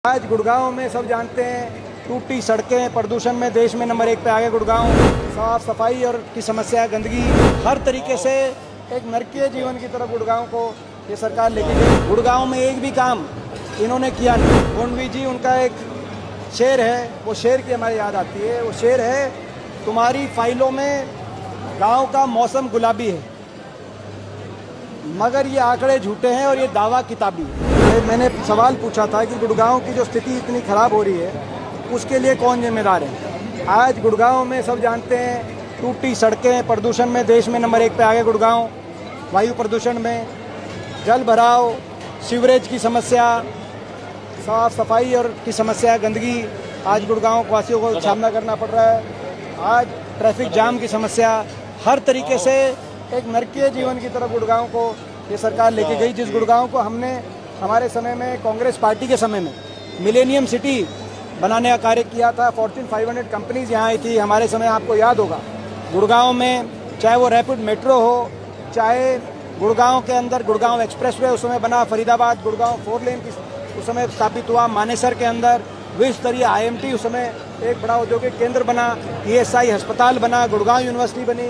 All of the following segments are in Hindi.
आज गुड़गांव में सब जानते हैं, टूटी सड़कें, प्रदूषण में देश में नंबर 1 पे आ गए गुड़गांव। साफ सफाई और की समस्या, गंदगी, हर तरीके से एक नरकीय जीवन की तरफ गुड़गांव को ये सरकार लेके गई। गुड़गांव में एक भी काम इन्होंने किया नहीं। गोंडवी जी उनका एक शेर है, वो शेर की हमारी याद आती है। वो शेर है, तुम्हारी फाइलों में गाँव का मौसम गुलाबी है, मगर ये आंकड़े झूठे हैं और ये दावा किताबी है। मैंने सवाल पूछा था कि गुड़गांव की जो स्थिति इतनी ख़राब हो रही है उसके लिए कौन जिम्मेदार है। आज गुड़गांव में सब जानते हैं, टूटी सड़कें, प्रदूषण में देश में नंबर 1 पे आ गए गुड़गांव। वायु प्रदूषण में, जल भराव, सीवरेज की समस्या, साफ सफाई और की समस्या, गंदगी, आज गुड़गांव वासियों को सामना करना पड़ रहा है। आज ट्रैफिक जाम की समस्या, हर तरीके से एक नरकीय जीवन की तरफ गुड़गांव को ये सरकार लेके गई। जिस गुड़गांव को हमने हमारे समय में, कांग्रेस पार्टी के समय में मिलेनियम सिटी बनाने का कार्य किया था। फॉर्च्यून 500 कंपनीज यहाँ आई थी हमारे समय, आपको याद होगा। गुड़गांव में चाहे वो रैपिड मेट्रो हो, चाहे गुड़गांव के अंदर गुड़गांव एक्सप्रेसवे उस समय बना, फरीदाबाद गुड़गांव 4 लेन की उस समय स्थापित हुआ। मानेसर के अंदर विश्व स्तरीय IMT उस समय एक बड़ा औद्योगिक केंद्र बना। ESI अस्पताल बना, गुड़गांव यूनिवर्सिटी बनी,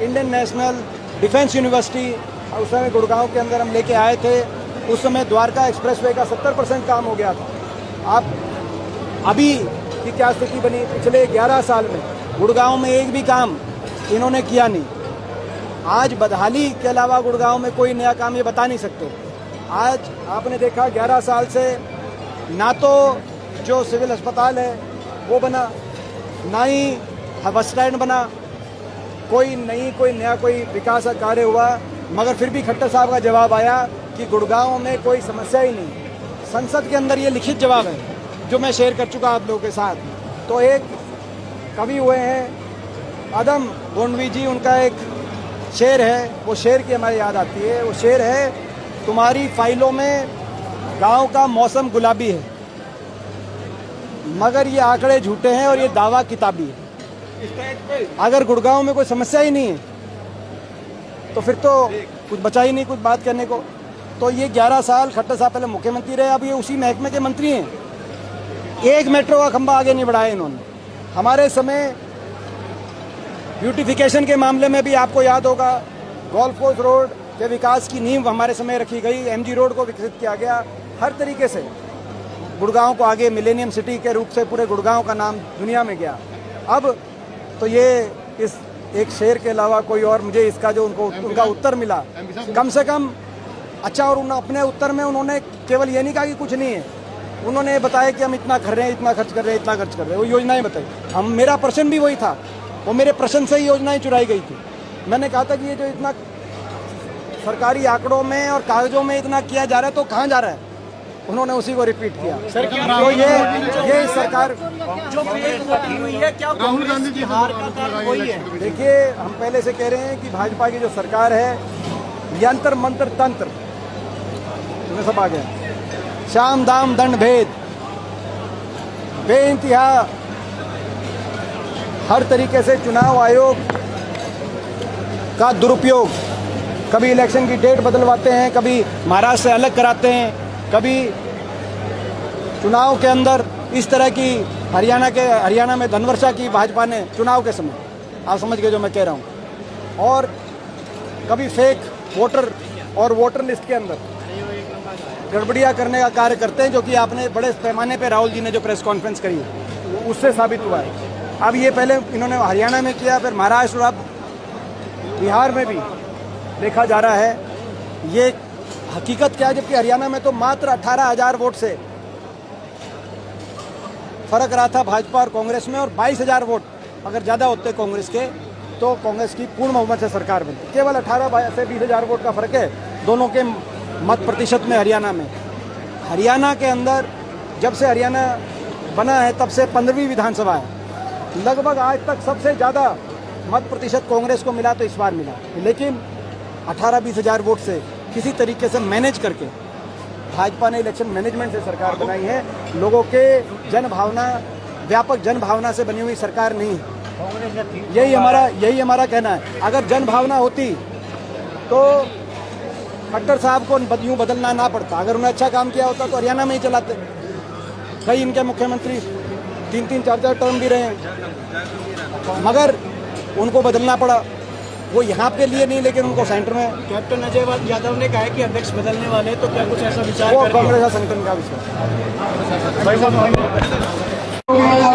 इंडियन नेशनल डिफेंस यूनिवर्सिटी उस समय गुड़गांव के अंदर हम लेके आए थे। उस समय द्वारका एक्सप्रेसवे का 70% काम हो गया था। अब अभी की क्या स्थिति बनी? पिछले 11 साल में गुड़गांव में एक भी काम इन्होंने किया नहीं। आज बदहाली के अलावा गुड़गांव में कोई नया काम ये बता नहीं सकते। आज आपने देखा 11 साल से ना तो जो सिविल अस्पताल है वो बना, ना ही बस स्टैंड बना, कोई नया विकास का कार्य हुआ। मगर फिर भी खट्टर साहब का जवाब आया कि गुड़गांव में कोई समस्या ही नहीं। संसद के अंदर ये लिखित जवाब है जो मैं शेयर कर चुका आप लोगों के साथ। तो एक कवि हुए हैं आदम गोंडवी जी, उनका एक शेर है, वो शेर की हमारी याद आती है। वो शेर है, तुम्हारी फाइलों में गांव का मौसम गुलाबी है, मगर ये आंकड़े झूठे हैं और ये दावा किताबी है। अगर गुड़गांव में कोई समस्या ही नहीं है तो फिर तो कुछ बचा ही नहीं कुछ बात करने को। तो ये 11 साल खट्टर साहब पहले मुख्यमंत्री रहे, अब ये उसी महकमे के मंत्री हैं। एक मेट्रो का खंभा आगे नहीं बढ़ाया इन्होंने। हमारे समय ब्यूटिफिकेशन के मामले में भी आपको याद होगा, गोल्फ कोर्स रोड के विकास की नींव हमारे समय रखी गई। MG रोड को विकसित किया गया। हर तरीके से गुड़गांव को आगे मिलेनियम सिटी के रूप से पूरे गुड़गांव का नाम दुनिया में गया। अब तो ये इस एक शेर के अलावा कोई और मुझे इसका जो उनका उत्तर मिला कम से कम अच्छा। और अपने उत्तर में उन्होंने केवल ये नहीं कहा कि कुछ नहीं है, उन्होंने बताया कि हम इतना कर रहे हैं, इतना खर्च कर रहे हैं, इतना खर्च कर रहे हैं। वो योजनाएं बताई। मेरा प्रश्न भी वही था, वो मेरे प्रश्न से ही योजनाएं चुराई गई थी। मैंने कहा था कि ये जो इतना सरकारी आंकड़ों में और कागजों में इतना किया जा रहा है तो कहाँ जा रहा है? उन्होंने उसी को रिपीट किया। तो ये सरकार हुई है, क्या राहुल गांधी जी हार का कारण वही है? देखिए, हम पहले से कह रहे हैं कि भाजपा की जो सरकार है, यंत्र मंत्र तंत्र में सब आ गया। शाम दाम दंड भेद, बेइंतहा हर तरीके से चुनाव आयोग का दुरुपयोग। कभी इलेक्शन की डेट बदलवाते हैं, कभी महाराष्ट्र से अलग कराते हैं, कभी चुनाव के अंदर इस तरह की हरियाणा में धनवर्षा की भाजपा ने चुनाव के समय, आप समझ गए जो मैं कह रहा हूँ। और कभी फेक वोटर और वोटर लिस्ट के अंदर गड़बड़ियाँ करने का कार्य करते हैं, जो कि आपने बड़े पैमाने पे राहुल जी ने जो प्रेस कॉन्फ्रेंस करी है उससे साबित हुआ है। अब ये पहले इन्होंने हरियाणा में किया, फिर महाराष्ट्र और अब बिहार में भी देखा जा रहा है। ये हकीकत क्या है? जबकि हरियाणा में तो मात्र 18,000 वोट से फर्क रहा था भाजपा और कांग्रेस में, और 22,000 वोट अगर ज़्यादा होते कांग्रेस के तो कांग्रेस की पूर्ण बहुमत से सरकार बनती। केवल 18 से 20,000 वोट का फर्क है दोनों के मत प्रतिशत में। हरियाणा के अंदर जब से हरियाणा बना है तब से 15वीं विधानसभा है। लगभग आज तक सबसे ज़्यादा मत प्रतिशत कांग्रेस को मिला तो इस बार मिला, लेकिन 18-20,000 वोट से किसी तरीके से मैनेज करके भाजपा ने इलेक्शन मैनेजमेंट से सरकार बनाई है। लोगों के जनभावना, व्यापक जनभावना से बनी हुई सरकार नहीं है। यही हमारा कहना है। अगर जनभावना होती तो खट्टर साहब को यूँ बदलना ना पड़ता। अगर उन्होंने अच्छा काम किया होता तो हरियाणा में ही चलाते। कई इनके मुख्यमंत्री 3-3, 4-4 टर्म भी रहे हैं, मगर उनको बदलना पड़ा। वो यहाँ के लिए नहीं, लेकिन उनको सेंटर में। कैप्टन अजय यादव ने कहा है कि अध्यक्ष बदलने वाले, तो क्या कुछ ऐसा विचार वो करेंगे? कांग्रेस का संगठन का विषय।